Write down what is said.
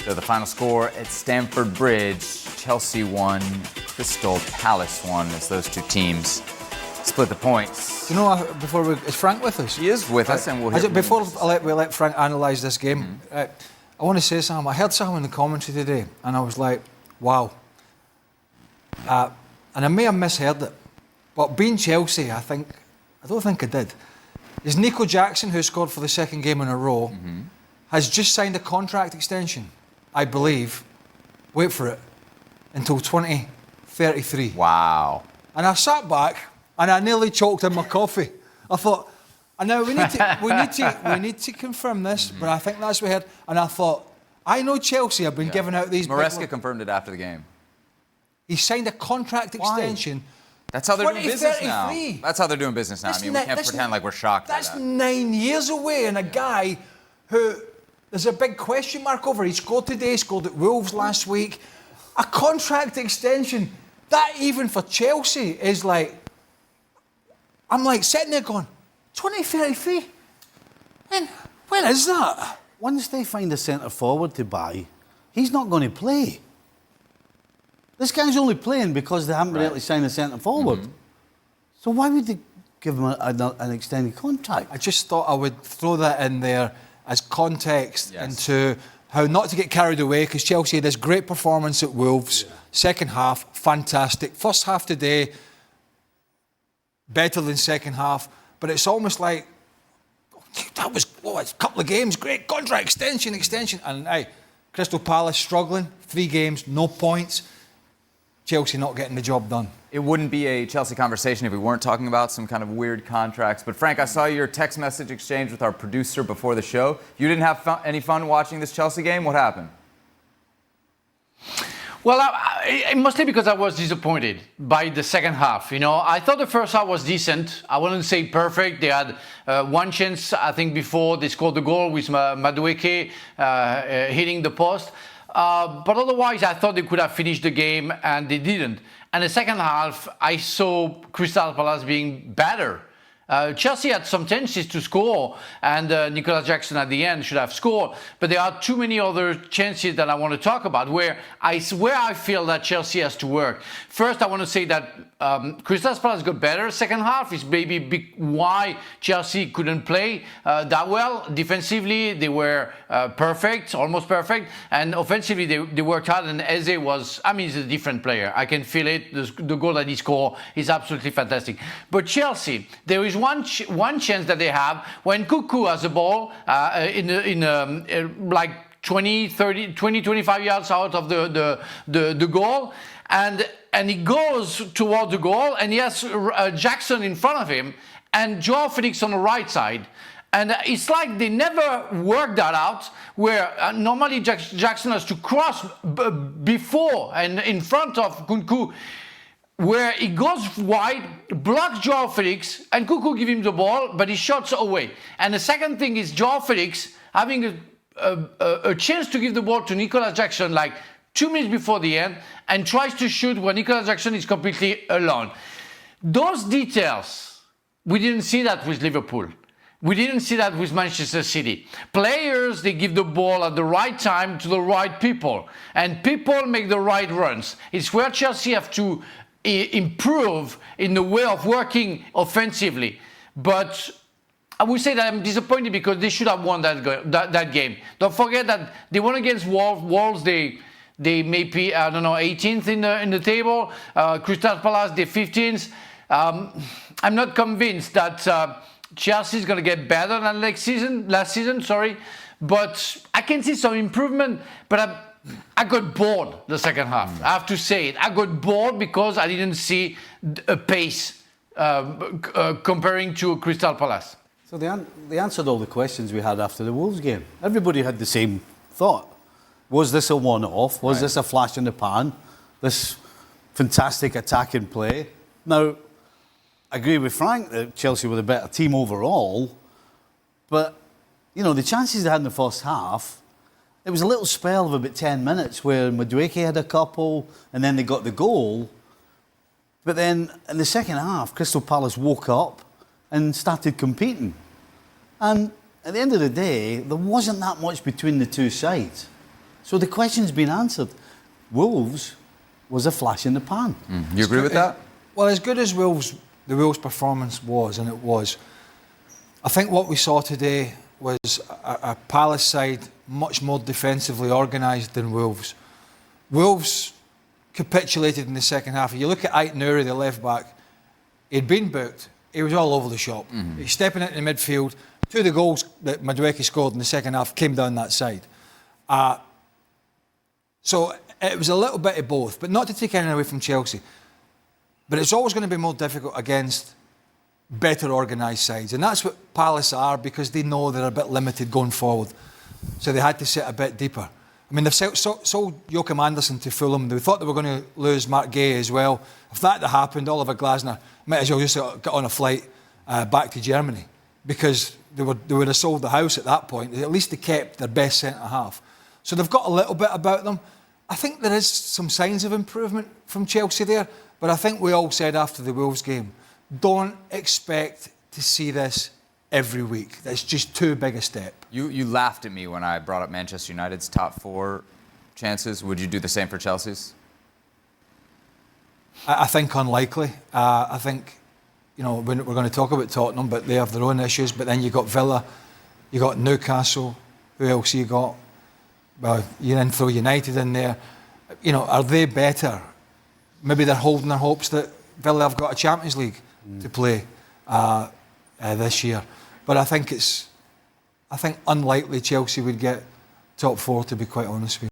So the final score at Stamford Bridge, Chelsea 1, Crystal Palace 1, as those two teams split the points. Do you know, is Frank with us? He is with us, and we'll hear from him. Before we let Frank analyse this game, I want to say something. I heard something in the commentary today, and I was like, wow. And I may have misheard it, but being Chelsea, I don't think I did. Is Nico Jackson, who scored for the second game in a row, has just signed a contract extension, I believe, wait for it, until 2033. Wow. And I sat back and I nearly choked in my coffee. I thought, and now we need to confirm this, but I think that's what we heard. And I thought, I know Chelsea have been giving out these. Maresca confirmed it after the game. He signed a contract extension. That's how they're doing business now. That's how they're doing business now. I mean, we can't pretend like we're shocked by that. That's 9 years away, and a guy who there's a big question mark over. He scored today, he scored at Wolves last week. A contract extension, that even for Chelsea is like, I'm like sitting there going, 2033? When is that? Once they find a centre forward to buy, he's not going to play. This guy's only playing because they haven't been able to sign a centre forward. So why would they give him an extended contract? I just thought I would throw that in there as context into how not to get carried away, because Chelsea had this great performance at Wolves. Second half, fantastic. First half today, better than second half. But it's almost like, that was a couple of games, great contract extension. And Crystal Palace struggling, 3 games, no points. Chelsea not getting the job done. It wouldn't be a Chelsea conversation if we weren't talking about some kind of weird contracts. But Frank, I saw your text message exchange with our producer before the show. You didn't have any fun watching this Chelsea game? What happened? Well, mostly because I was disappointed by the second half. You know, I thought the first half was decent. I wouldn't say perfect. They had one chance, I think, before they scored the goal with Madueke hitting the post. But otherwise, I thought they could have finished the game, and they didn't. And the second half, I saw Crystal Palace being better. Chelsea had some chances to score, and Nicol Jackson at the end should have scored. But there are too many other chances that I want to talk about where I feel that Chelsea has to work. First, I want to say that Crystal Palace got better. Second half is maybe why Chelsea couldn't play that well. Defensively, they were perfect, almost perfect. And offensively, they worked hard. And Eze he's a different player. I can feel it. The goal that he scored is absolutely fantastic. But Chelsea, there is one chance that they have when Cuckoo has the ball like 20, 25 yards out of the goal, and he goes toward the goal, and he has Jackson in front of him and Joao Felix on the right side. And it's like they never worked that out, where normally Jackson has to cross before and in front of Cuckoo, where he goes wide, blocks Joao Felix, and Cuckoo give him the ball, but he shots away. And the second thing is Joao Felix having a chance to give the ball to Nicol Jackson like 2 minutes before the end, and tries to shoot when Nicol Jackson is completely alone. Those details, we didn't see that with Liverpool. We didn't see that with Manchester City. Players, they give the ball at the right time to the right people, and people make the right runs. It's where Chelsea have to improve in the way of working offensively. But I would say that I'm disappointed because they should have won that game. Don't forget that they won against Wolves. Wolves, they may be, 18th in the table. Crystal Palace, they're 15th. I'm not convinced that Chelsea is going to get better than last season. But I can see some improvement. But I got bored the second half. I have to say it. I got bored because I didn't see a pace comparing to Crystal Palace. So they answered all the questions we had after the Wolves game. Everybody had the same thought. Was this a one-off? Was this a flash in the pan? This fantastic attacking play? Now, I agree with Frank that Chelsea were the better team overall, but, the chances they had in the first half, it was a little spell of about 10 minutes where Madueke had a couple, and then they got the goal. But then, in the second half, Crystal Palace woke up and started competing. And at the end of the day, there wasn't that much between the two sides. So the question's been answered. Wolves was a flash in the pan. You agree with that? Well, as good as the Wolves' performance was, and it was, I think what we saw today was a Palace side much more defensively organised than Wolves. Wolves capitulated in the second half. If you look at Ait Nouri, the left back, he'd been booked. He was all over the shop. He's stepping into the midfield. 2 of the goals that Madueke scored in the second half came down that side. So it was a little bit of both, but not to take anything away from Chelsea. But it's always going to be more difficult against better organised sides. And that's what Palace are, because they know they're a bit limited going forward. So they had to sit a bit deeper. I mean, they've sold Joachim Andersen to Fulham. They thought they were going to lose Mark Gay as well. If that had happened, Oliver Glasner might as well just get on a flight back to Germany, because they would have sold the house at that point. At least they kept their best centre-half. So they've got a little bit about them. I think there is some signs of improvement from Chelsea there, but I think we all said after the Wolves game, don't expect to see this every week. That's just too big a step. You laughed at me when I brought up Manchester United's top 4 chances. Would you do the same for Chelsea's? I think unlikely. I think, you know, we're going to talk about Tottenham, but they have their own issues. But then you got Villa, you got Newcastle. Who else you got? Well, you then throw United in there. You know, are they better? Maybe they're holding their hopes that Villa have got a Champions League to play this year. But I think unlikely Chelsea would get top 4, to be quite honest with you.